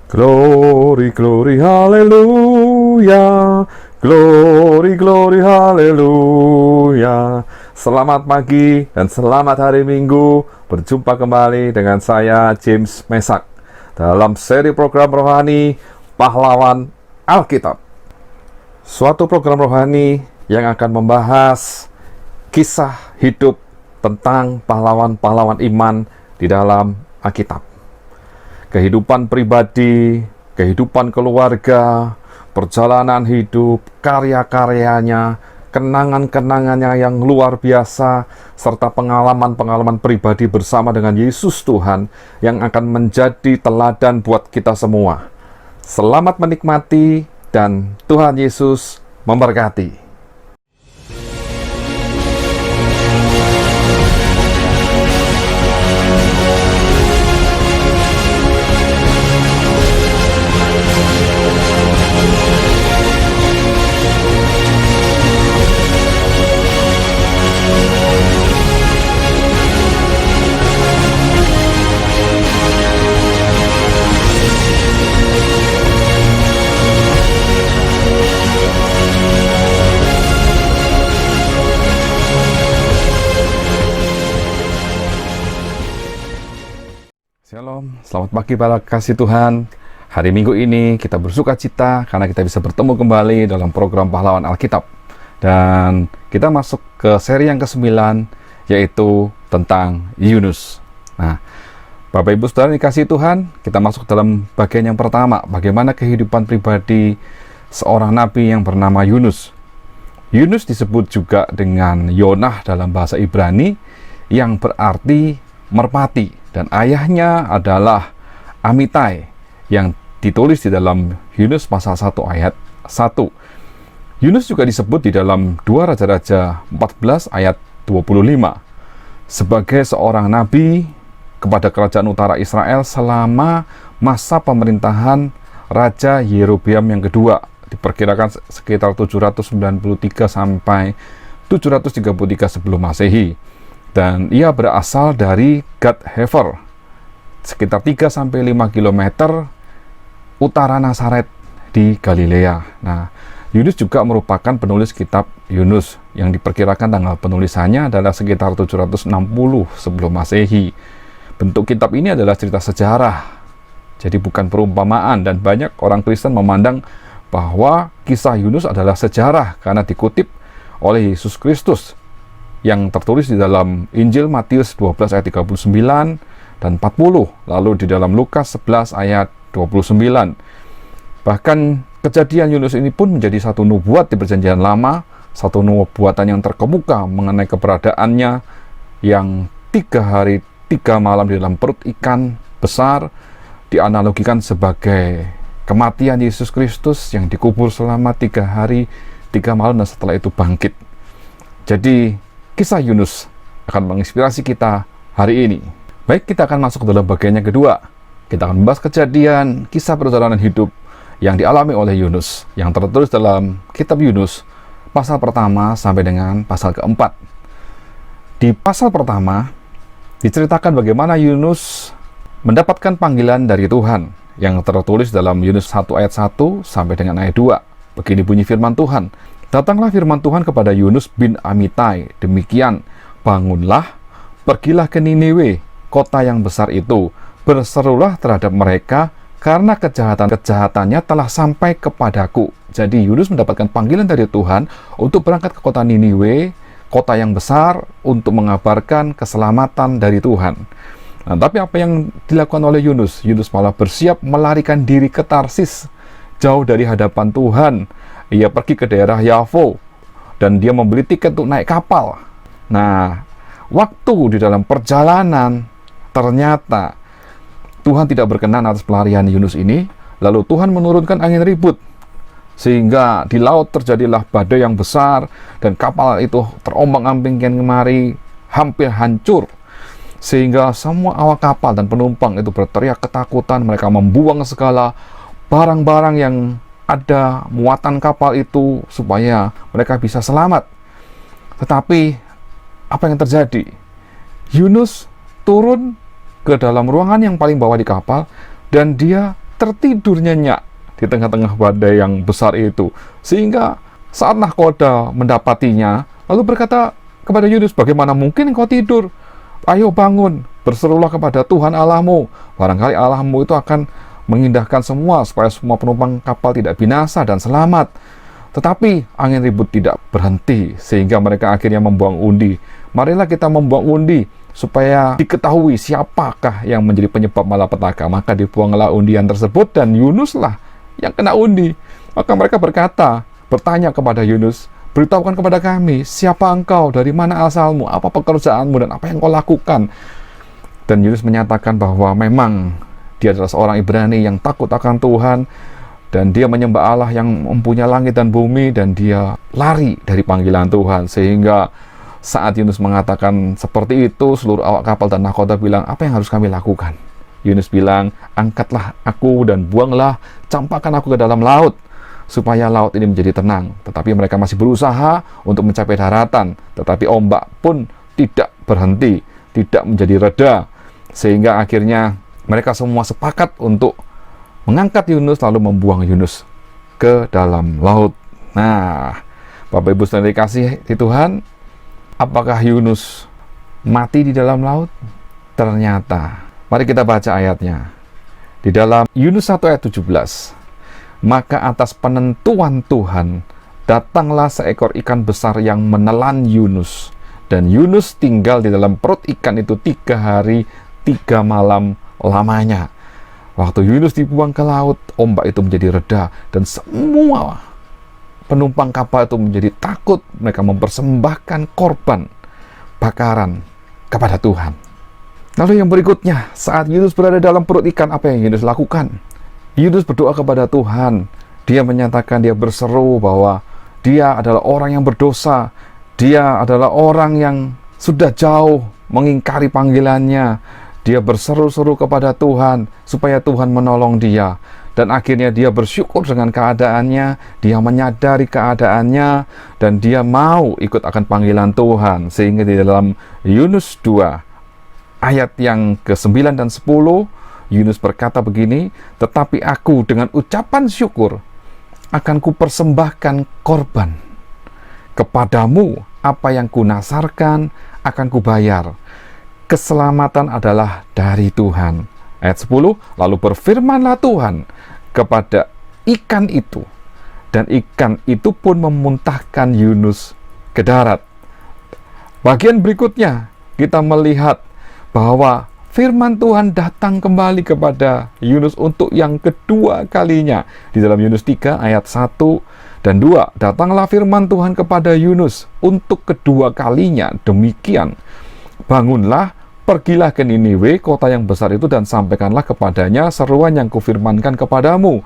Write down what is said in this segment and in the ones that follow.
Glory, glory, haleluya. Glory, glory, haleluya. Selamat pagi dan selamat hari Minggu. Berjumpa kembali dengan saya, James Mesak, dalam seri program rohani Pahlawan Alkitab. Suatu program rohani yang akan membahas kisah hidup tentang pahlawan-pahlawan iman di dalam Alkitab. Kehidupan pribadi, kehidupan keluarga, perjalanan hidup, karya-karyanya, kenangan-kenangannya yang luar biasa, serta pengalaman-pengalaman pribadi bersama dengan Yesus Tuhan yang akan menjadi teladan buat kita semua. Selamat menikmati dan Tuhan Yesus memberkati. Shalom, selamat pagi para kasih Tuhan. Hari Minggu ini kita bersuka cita karena kita bisa bertemu kembali dalam program Pahlawan Alkitab. Dan kita masuk ke seri yang ke-9, yaitu tentang Yunus. Nah, Bapak Ibu Saudara dikasih Tuhan, kita masuk dalam bagian yang pertama, bagaimana kehidupan pribadi seorang nabi yang bernama Yunus. Yunus disebut juga dengan Yonah dalam bahasa Ibrani, yang berarti merpati. Dan ayahnya adalah Amitai, yang ditulis di dalam Yunus pasal 1 ayat 1. Yunus juga disebut di dalam 2 Raja-Raja 14 ayat 25 sebagai seorang nabi kepada kerajaan utara Israel selama masa pemerintahan Raja Yerobeam yang kedua, diperkirakan sekitar 793 sampai 733 sebelum Masehi. Dan ia berasal dari Gad-Hefer, sekitar 3-5 km utara Nazaret di Galilea. Nah, Yunus juga merupakan penulis kitab Yunus, yang diperkirakan tanggal penulisannya adalah sekitar 760 sebelum Masehi. Bentuk kitab ini adalah cerita sejarah, jadi bukan perumpamaan, dan banyak orang Kristen memandang bahwa kisah Yunus adalah sejarah karena dikutip oleh Yesus Kristus yang tertulis di dalam Injil Matius 12 ayat 39 dan 40, lalu di dalam Lukas 11 ayat 29. Bahkan kejadian Yunus ini pun menjadi satu nubuat di Perjanjian Lama, satu nubuatan yang terkemuka mengenai keberadaannya yang 3 hari 3 malam di dalam perut ikan besar, dianalogikan sebagai kematian Yesus Kristus yang dikubur selama 3 hari 3 malam dan setelah itu bangkit. Jadi kisah Yunus akan menginspirasi kita hari ini. Baik, kita akan masuk dalam bagian yang kedua. Kita akan membahas kejadian kisah perjalanan hidup yang dialami oleh Yunus, yang tertulis dalam kitab Yunus pasal pertama sampai dengan pasal keempat. Di pasal pertama diceritakan bagaimana Yunus mendapatkan panggilan dari Tuhan, yang tertulis dalam Yunus 1 ayat 1 sampai dengan ayat 2. Begini bunyi firman Tuhan. Datanglah firman Tuhan kepada Yunus bin Amitai, demikian, bangunlah, pergilah ke Niniwe, kota yang besar itu, berserulah terhadap mereka, karena kejahatan-kejahatannya telah sampai kepadaku. Jadi Yunus mendapatkan panggilan dari Tuhan untuk berangkat ke kota Niniwe, kota yang besar, untuk mengabarkan keselamatan dari Tuhan. Nah, tapi apa yang dilakukan oleh Yunus? Yunus malah bersiap melarikan diri ke Tarsis, jauh dari hadapan Tuhan. Ia pergi ke daerah Yafo dan dia membeli tiket untuk naik kapal. Nah, waktu di dalam perjalanan ternyata Tuhan tidak berkenan atas pelarian Yunus ini. Lalu Tuhan menurunkan angin ribut sehingga di laut terjadilah badai yang besar dan kapal itu terombang-ambingkan kemari, hampir hancur. Sehingga semua awak kapal dan penumpang itu berteriak ketakutan. Mereka membuang segala barang-barang yang ada muatan kapal itu supaya mereka bisa selamat. Tetapi apa yang terjadi? Yunus turun ke dalam ruangan yang paling bawah di kapal dan dia tertidur nyenyak di tengah-tengah badai yang besar itu. Sehingga saat nahkoda mendapatinya, lalu berkata kepada Yunus, bagaimana mungkin engkau tidur? Ayo bangun, berserulah kepada Tuhan Allahmu. Barangkali Allahmu itu akan mengindahkan semua, supaya semua penumpang kapal tidak binasa dan selamat. Tetapi angin ribut tidak berhenti, sehingga mereka akhirnya membuang undi. Marilah kita membuang undi, supaya diketahui siapakah yang menjadi penyebab malapetaka. Maka dibuanglah undian tersebut, dan Yunuslah yang kena undi. Maka mereka bertanya kepada Yunus, beritahukan kepada kami, siapa engkau, dari mana asalmu, apa pekerjaanmu, dan apa yang kau lakukan. Dan Yunus menyatakan bahwa memang dia adalah seorang Ibrani yang takut akan Tuhan, dan dia menyembah Allah yang mempunyai langit dan bumi, dan dia lari dari panggilan Tuhan. Sehingga saat Yunus mengatakan seperti itu, seluruh awak kapal dan nahkoda bilang, apa yang harus kami lakukan? Yunus bilang, angkatlah aku dan buanglah, campakkan aku ke dalam laut, supaya laut ini menjadi tenang. Tetapi mereka masih berusaha untuk mencapai daratan, tetapi ombak pun tidak berhenti, tidak menjadi reda, sehingga akhirnya mereka semua sepakat untuk mengangkat Yunus, lalu membuang Yunus ke dalam laut. Nah, Bapak Ibu saudara dikasihi di Tuhan, apakah Yunus mati di dalam laut? Ternyata, mari kita baca ayatnya. Di dalam Yunus 1 ayat 17, maka atas penentuan Tuhan, datanglah seekor ikan besar yang menelan Yunus. Dan Yunus tinggal di dalam perut ikan itu 3 hari 3 malam lamanya. Waktu Yunus dibuang ke laut, ombak itu menjadi reda, dan semua penumpang kapal itu menjadi takut. Mereka mempersembahkan korban bakaran kepada Tuhan. Lalu yang berikutnya, saat Yunus berada dalam perut ikan, apa yang Yunus lakukan? Yunus berdoa kepada Tuhan. Dia menyatakan, dia berseru bahwa dia adalah orang yang berdosa. Dia adalah orang yang sudah jauh mengingkari panggilannya. Dia berseru-seru kepada Tuhan supaya Tuhan menolong dia. Dan akhirnya dia bersyukur dengan keadaannya, dia menyadari keadaannya, dan dia mau ikut akan panggilan Tuhan. Sehingga di dalam Yunus 2 ayat yang ke-9 dan 10, Yunus berkata begini, tetapi aku dengan ucapan syukur akan kupersembahkan korban. Kepadamu apa yang kunasarkan akan kubayar. Keselamatan adalah dari Tuhan. Ayat 10, lalu berfirmanlah Tuhan kepada ikan itu, dan ikan itu pun memuntahkan Yunus ke darat. Bagian berikutnya, kita melihat bahwa firman Tuhan datang kembali kepada Yunus untuk yang kedua kalinya. Di dalam Yunus 3 ayat 1 dan 2, datanglah firman Tuhan kepada Yunus untuk kedua kalinya, demikian, bangunlah, pergilah ke Niniwe, kota yang besar itu, dan sampaikanlah kepadanya seruan yang kufirmankan kepadamu.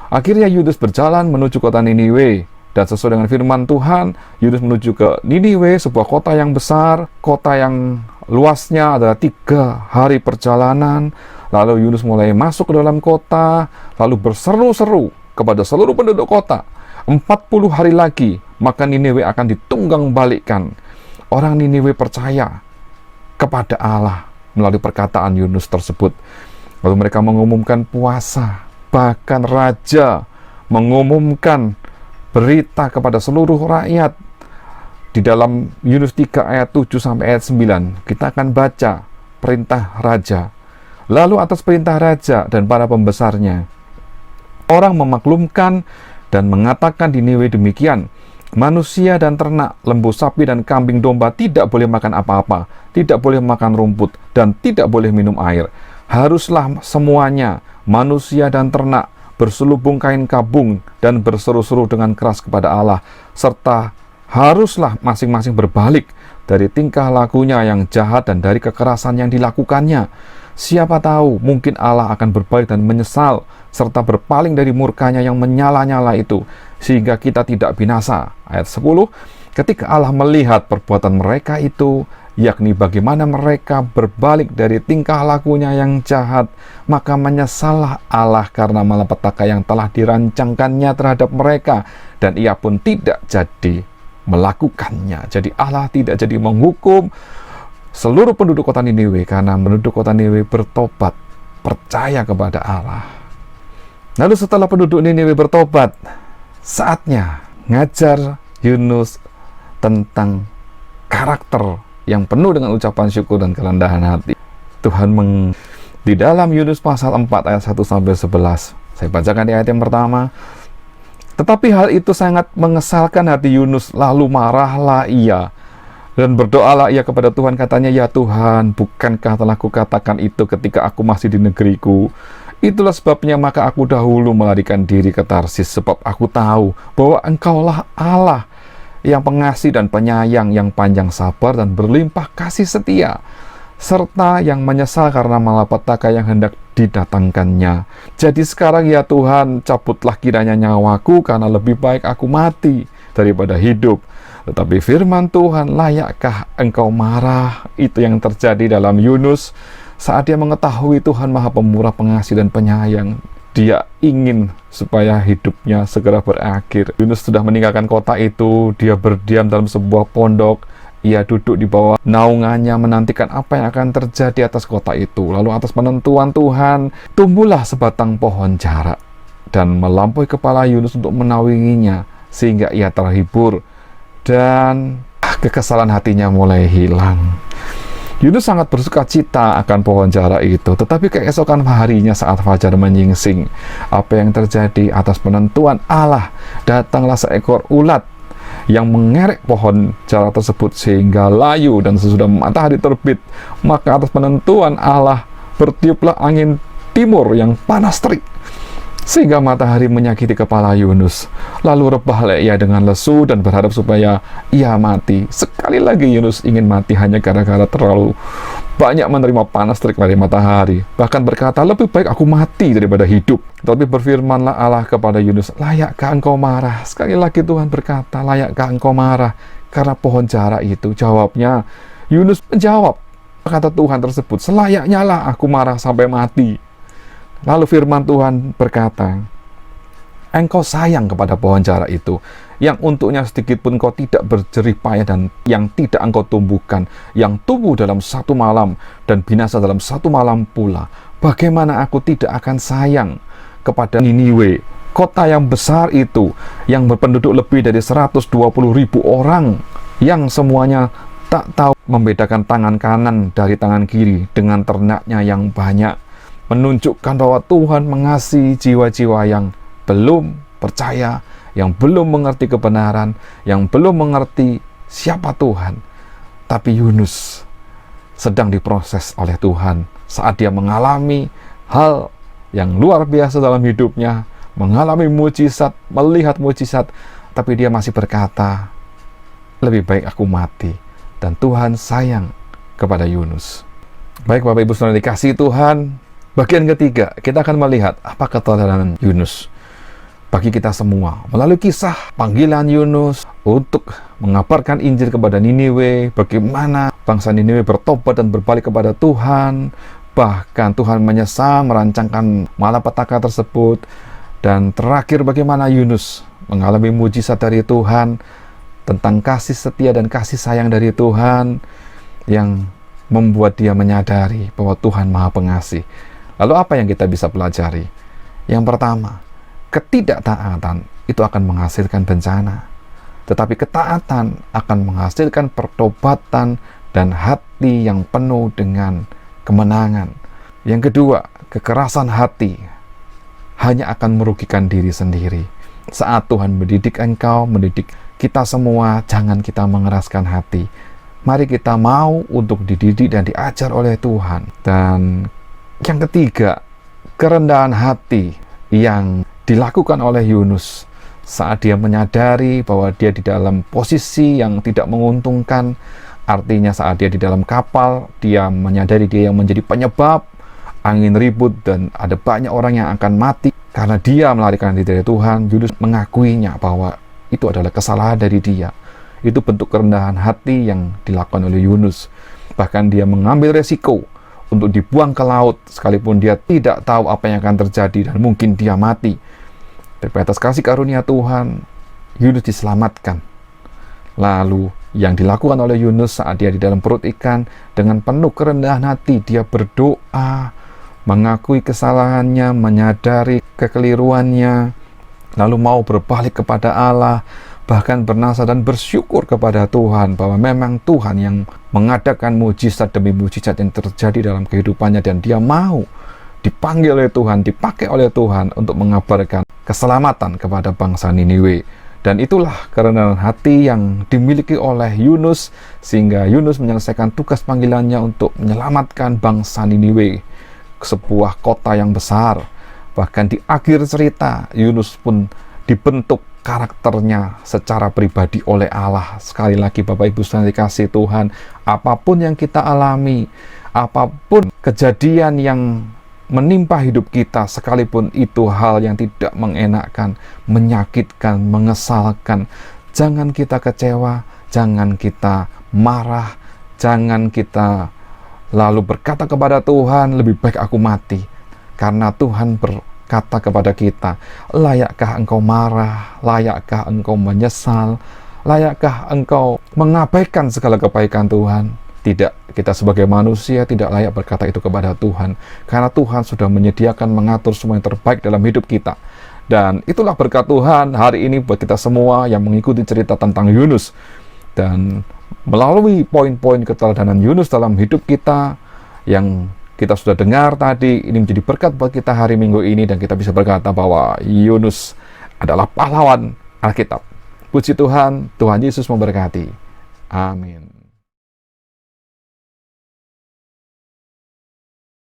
Akhirnya Yunus berjalan menuju kota Niniwe, dan sesuai dengan firman Tuhan, Yunus menuju ke Niniwe, sebuah kota yang besar, kota yang luasnya adalah 3 hari perjalanan. Lalu Yunus mulai masuk ke dalam kota, lalu berseru-seru kepada seluruh penduduk kota, 40 hari lagi, maka Niniwe akan ditunggang balikkan. Orang Niniwe percaya kepada Allah melalui perkataan Yunus tersebut. Lalu mereka mengumumkan puasa, bahkan raja mengumumkan berita kepada seluruh rakyat. Di dalam Yunus 3 ayat 7 sampai ayat 9, kita akan baca perintah raja. Lalu atas perintah raja dan para pembesarnya, orang memaklumkan dan mengatakan di Niniwe demikian, manusia dan ternak, lembu, sapi, dan kambing domba tidak boleh makan apa-apa, tidak boleh makan rumput, dan tidak boleh minum air. Haruslah semuanya, manusia dan ternak, berselubung kain kabung dan berseru-seru dengan keras kepada Allah, serta haruslah masing-masing berbalik dari tingkah lakunya yang jahat dan dari kekerasan yang dilakukannya. Siapa tahu mungkin Allah akan berbalik dan menyesal, serta berpaling dari murkanya yang menyala-nyala itu, sehingga kita tidak binasa. Ayat 10, ketika Allah melihat perbuatan mereka itu, yakni bagaimana mereka berbalik dari tingkah lakunya yang jahat, maka menyesallah Allah karena malapetaka yang telah dirancangkannya terhadap mereka, dan ia pun tidak jadi melakukannya. Jadi Allah tidak jadi menghukum seluruh penduduk kota Niniwe, karena penduduk kota Niniwe bertobat, percaya kepada Allah. Lalu setelah penduduk Niniwe bertobat, saatnya ngajar Yunus tentang karakter yang penuh dengan ucapan syukur dan kerendahan hati. Tuhan di dalam Yunus pasal 4 ayat 1-11, saya bacakan di ayat yang pertama. Tetapi hal itu sangat mengesalkan hati Yunus, lalu marahlah ia dan berdoalah ia kepada Tuhan, katanya, ya Tuhan, bukankah telah kukatakan itu ketika aku masih di negeriku? Itulah sebabnya maka aku dahulu melarikan diri ke Tarsis, sebab aku tahu bahwa Engkaulah Allah yang pengasih dan penyayang, yang panjang sabar dan berlimpah kasih setia, serta yang menyesal karena malapetaka yang hendak didatangkannya. Jadi sekarang ya Tuhan, cabutlah kiranya nyawaku, karena lebih baik aku mati daripada hidup. Tetapi firman Tuhan, layakkah Engkau marah? Itu yang terjadi dalam Yunus saat dia mengetahui Tuhan Maha Pemurah, Pengasih dan Penyayang. Dia ingin supaya hidupnya segera berakhir. Yunus sudah meninggalkan kota itu, dia berdiam dalam sebuah pondok. Ia duduk di bawah naungannya menantikan apa yang akan terjadi atas kota itu. Lalu atas penentuan Tuhan, tumbuhlah sebatang pohon jarak dan melampaui kepala Yunus untuk menaunginya, sehingga ia terhibur dan kekesalan hatinya mulai hilang. Yunus sangat bersuka cita akan pohon jarak itu, tetapi keesokan harinya saat fajar menyingsing, apa yang terjadi? Atas penentuan Allah, datanglah seekor ulat yang mengerek pohon jarak tersebut sehingga layu, dan sesudah matahari terbit, maka atas penentuan Allah bertiuplah angin timur yang panas terik, sehingga matahari menyakiti kepala Yunus. Lalu rebahlah ia dengan lesu dan berharap supaya ia mati. Sekali lagi Yunus ingin mati hanya gara-gara terlalu banyak menerima panas terik dari matahari. Bahkan berkata, lebih baik aku mati daripada hidup. Tapi berfirmanlah Allah kepada Yunus, layakkah engkau marah? Sekali lagi Tuhan berkata, layakkah engkau marah karena pohon jarak itu? Jawabnya, Yunus menjawab, kata Tuhan tersebut, selayaknya lah aku marah sampai mati. Lalu firman Tuhan berkata, engkau sayang kepada pohon jarak itu, yang untuknya sedikit pun kau tidak berjerih payah, dan yang tidak engkau tumbuhkan, yang tumbuh dalam satu malam dan binasa dalam satu malam pula. Bagaimana aku tidak akan sayang kepada Niniwe, kota yang besar itu, yang berpenduduk lebih dari 120.000 orang, yang semuanya tak tahu membedakan tangan kanan dari tangan kiri, dengan ternaknya yang banyak. Menunjukkan bahwa Tuhan mengasihi jiwa-jiwa yang belum percaya, yang belum mengerti kebenaran, yang belum mengerti siapa Tuhan. Tapi Yunus sedang diproses oleh Tuhan saat dia mengalami hal yang luar biasa dalam hidupnya, mengalami mujizat, melihat mujizat, tapi dia masih berkata, lebih baik aku mati. Dan Tuhan sayang kepada Yunus. Baik Bapak Ibu Saudara dikasihi Tuhan, bagian ketiga, kita akan melihat apa keteladanan Yunus bagi kita semua. Melalui kisah panggilan Yunus untuk mengabarkan Injil kepada Niniwe, bagaimana bangsa Niniwe bertobat dan berbalik kepada Tuhan. Bahkan Tuhan menyesal merancangkan malapetaka tersebut. Dan terakhir bagaimana Yunus mengalami mujizat dari Tuhan, tentang kasih setia dan kasih sayang dari Tuhan yang membuat dia menyadari bahwa Tuhan Maha Pengasih. Lalu apa yang kita bisa pelajari? Yang pertama, ketidaktaatan itu akan menghasilkan bencana. Tetapi ketaatan akan menghasilkan pertobatan dan hati yang penuh dengan kemenangan. Yang kedua, kekerasan hati hanya akan merugikan diri sendiri. Saat Tuhan mendidik engkau, mendidik kita semua, jangan kita mengeraskan hati. Mari kita mau untuk dididik dan diajar oleh Tuhan. Dan yang ketiga, kerendahan hati yang dilakukan oleh Yunus saat dia menyadari bahwa dia di dalam posisi yang tidak menguntungkan. Artinya saat dia di dalam kapal, dia menyadari dia yang menjadi penyebab angin ribut dan ada banyak orang yang akan mati karena dia melarikan diri dari Tuhan. Yunus mengakuinya bahwa itu adalah kesalahan dari dia. Itu bentuk kerendahan hati yang dilakukan oleh Yunus. Bahkan dia mengambil resiko untuk dibuang ke laut sekalipun dia tidak tahu apa yang akan terjadi dan mungkin dia mati. Tapi atas kasih karunia Tuhan, Yunus diselamatkan. Lalu yang dilakukan oleh Yunus saat dia di dalam perut ikan, dengan penuh kerendahan hati dia berdoa, mengakui kesalahannya, menyadari kekeliruannya, lalu mau berbalik kepada Allah, bahkan bernasah dan bersyukur kepada Tuhan bahwa memang Tuhan yang mengadakan mujizat demi mujizat yang terjadi dalam kehidupannya, dan dia mau dipanggil oleh Tuhan, dipakai oleh Tuhan untuk mengabarkan keselamatan kepada bangsa Niniwe. Dan itulah kerendahan hati yang dimiliki oleh Yunus, sehingga Yunus menyelesaikan tugas panggilannya untuk menyelamatkan bangsa Niniwe, sebuah kota yang besar. Bahkan di akhir cerita, Yunus pun dibentuk karakternya secara pribadi oleh Allah. Sekali lagi Bapak Ibu sekalian dikasihi Tuhan, apapun yang kita alami, apapun kejadian yang menimpa hidup kita, sekalipun itu hal yang tidak mengenakkan, menyakitkan, mengesalkan, jangan kita kecewa, jangan kita marah, jangan kita lalu berkata kepada Tuhan, lebih baik aku mati. Karena Tuhan berkata kepada kita, layakkah engkau marah, layakkah engkau menyesal, layakkah engkau mengabaikan segala kebaikan Tuhan? Tidak, kita sebagai manusia tidak layak berkata itu kepada Tuhan, karena Tuhan sudah menyediakan, mengatur semua yang terbaik dalam hidup kita. Dan itulah berkat Tuhan hari ini buat kita semua yang mengikuti cerita tentang Yunus. Dan melalui poin-poin keteladanan Yunus dalam hidup kita yang kita sudah dengar tadi, ini menjadi berkat buat kita hari Minggu ini, dan kita bisa berkata bahwa Yunus adalah pahlawan Alkitab. Puji Tuhan, Tuhan Yesus memberkati. Amin.